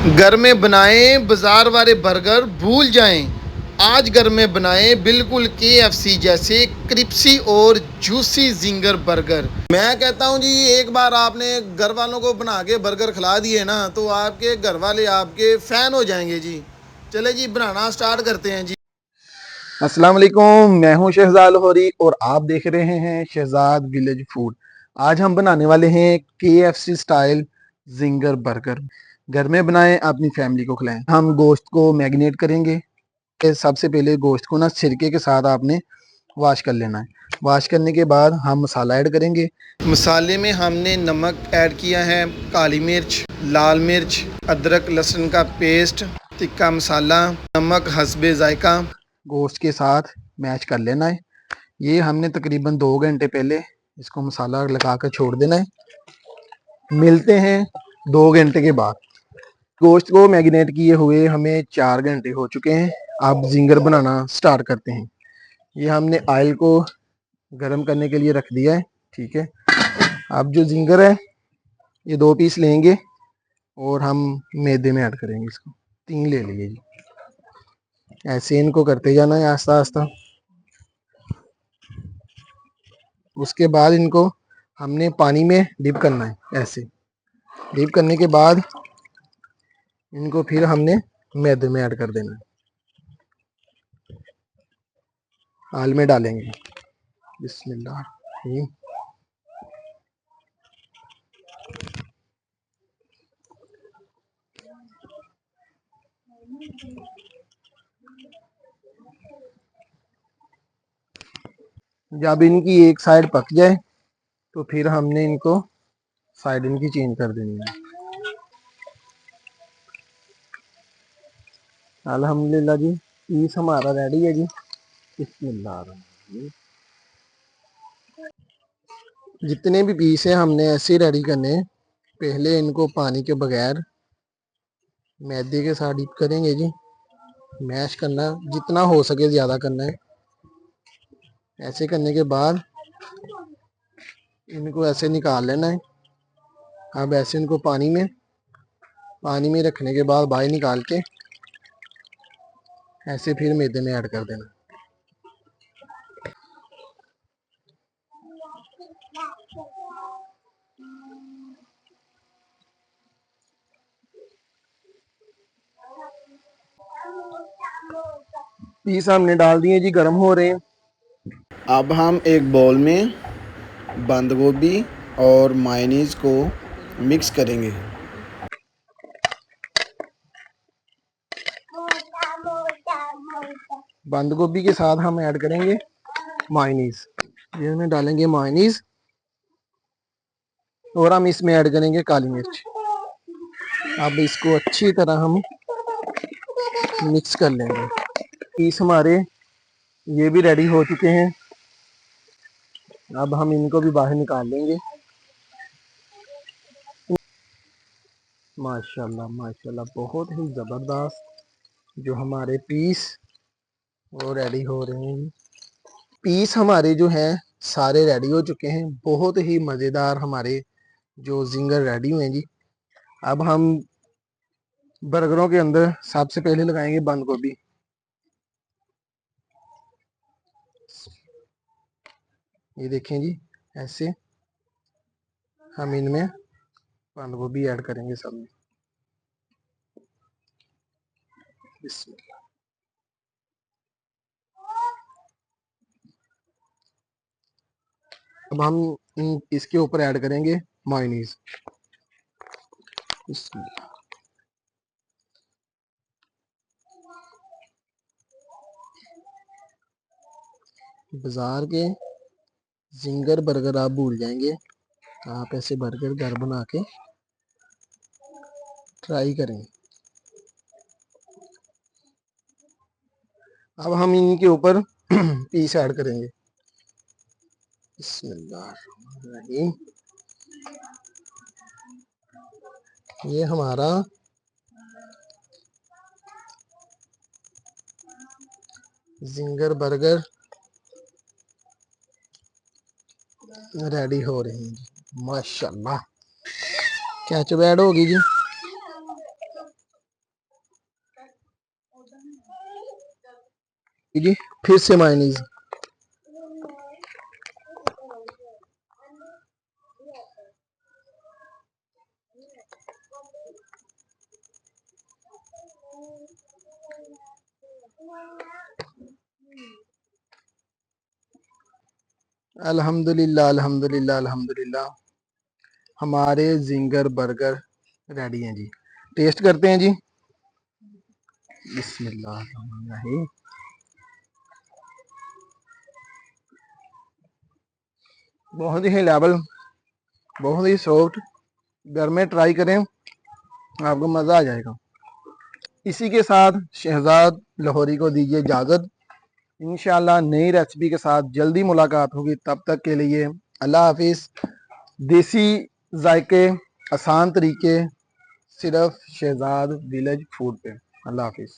घर में बनाएं बाजार वाले बर्गर भूल जाएं। आज घर में बनाएं बिल्कुल KFC जैसे क्रिस्पी और जूसी जिंगर बर्गर। मैं कहता हूं जी, एक बार आपने घर वालों को बना के बर्गर खिला दिए ना, तो आपके घर वाले आपके फैन हो जाएंगे जी। चले जी, बनाना स्टार्ट करते हैं जी। अस्सलाम वालेकुम, मैं हूं शहजाद लाहौरी और आप देख रहे हैं शहजाद विलेज फूड। आज हम बनाने वाले हैं KFC स्टाइल जिंगर बर्गर। घर में बनाएं, अपनी फैमिली को खिलाएं। हम गोश्त को मैरिनेट करेंगे। सबसे पहले गोश्त को ना सिरके के साथ आपने वॉश कर लेना है। वॉश करने के बाद हम मसाला ऐड करेंगे। मसाले में हमने नमक ऐड किया है, काली मिर्च, लाल मिर्च, अदरक लहसुन का पेस्ट, तिक्का मसाला, नमक हस्बे जायका। गोश्त के साथ मैश कर लेना है। ये हमने तकरीबन 2 घंटे पहले इसको मसाला लगा कर छोड़ देना है। मिलते हैं 2 घंटे के बाद। गोश्त को मैरिनेट किए हुए हमें 4 घंटे हो चुके हैं। अब जिंगर बनाना स्टार्ट करते हैं। ये हमने ऑयल को गर्म करने के लिए रख दिया है। ठीक है, अब जो जिंगर है ये 2 पीस लेंगे और हम मैदे में ऐड करेंगे। इसको 3 ले लिए जी। ऐसे इनको करते जाना है आस्ता आस्ता। उसके बाद इनको हमने पानी में डिप करना है। ऐसे डिप करने के बाद इनको फिर हमने मैदे में ऐड कर देना है। आल में डालेंगे। बिस्मिल्लाह। जब इनकी एक साइड पक जाए तो फिर हमने इनको साइड इनकी चेंज कर देनी है। अल्हम्दुलिल्लाह जी, पीस हमारा रेडी है जी। बिस्मिल्लाह। जितने भी पीस है हमने ऐसे रेडी करने हैं। पहले इनको पानी के बगैर मैदे के साथ डिप करेंगे जी। मैश करना जितना हो सके ज़्यादा करना है। ऐसे करने के बाद इनको ऐसे निकाल लेना है। अब ऐसे इनको पानी में रखने के बाद बाहर निकाल के ऐसे फिर मैदे में ऐड कर देना। पीस हमने डाल दिए जी, गर्म हो रहे हैं। अब हम एक बाउल में बंद गोभी और मायोनीज को मिक्स करेंगे। बंद गोभी के साथ हम ऐड करेंगे मायोनीज। ये में डालेंगे मायोनीज और हम इसमें ऐड करेंगे काली मिर्च। अब इसको अच्छी तरह हम मिक्स कर लेंगे। पीस हमारे ये भी रेडी हो चुके हैं। अब हम इनको भी बाहर निकाल लेंगे। माशाल्लाह माशाल्लाह, बहुत ही ज़बरदस्त जो हमारे पीस वो रेडी हो रहे हैं। पीस हमारे जो हैं सारे रेडी हो चुके हैं। बहुत ही मज़ेदार हमारे जो जिंगर रेडी हुए जी। अब हम बर्गरों के अंदर सबसे पहले लगाएंगे बंद गोभी। ये देखें जी, ऐसे हम इनमें बंद गोभी ऐड करेंगे सब में। बिस्मिल्लाह। अब हम इसके ऊपर ऐड करेंगे मायोनीज। बिस्मिल्लाह। बाजार के जिंगर बर्गर आप भूल जाएंगे। आप ऐसे बर्गर घर बना के ट्राई करें। अब हम इनके ऊपर पीस ऐड करेंगे। बिस्मिल्लाहिर्रहमानिर्रहीम। ये हमारा जिंगर बर्गर रेडी हो रहे हैं जी। माशाल्लाह, केचप ऐड होगी जी। जी फिर से मायनीज। अल्हम्दुलिल्लाह अल्हम्दुलिल्लाह अल्हम्दुलिल्लाह, हमारे जिंगर बर्गर रेडी हैं जी। टेस्ट करते हैं जी। बिस्मिल्लाह। बहुत ही लेवल, बहुत ही सॉफ्ट। घर में ट्राई करें, आपको मज़ा आ जाएगा। इसी के साथ शहजाद लाहौरी को दीजिए इजाज़त। इंशाल्लाह नई रेसिपी के साथ जल्दी मुलाकात होगी। तब तक के लिए अल्लाह हाफिज़। देसी जायके, आसान तरीके, सिर्फ शहजाद विलेज फूड पे। अल्लाह हाफिज़।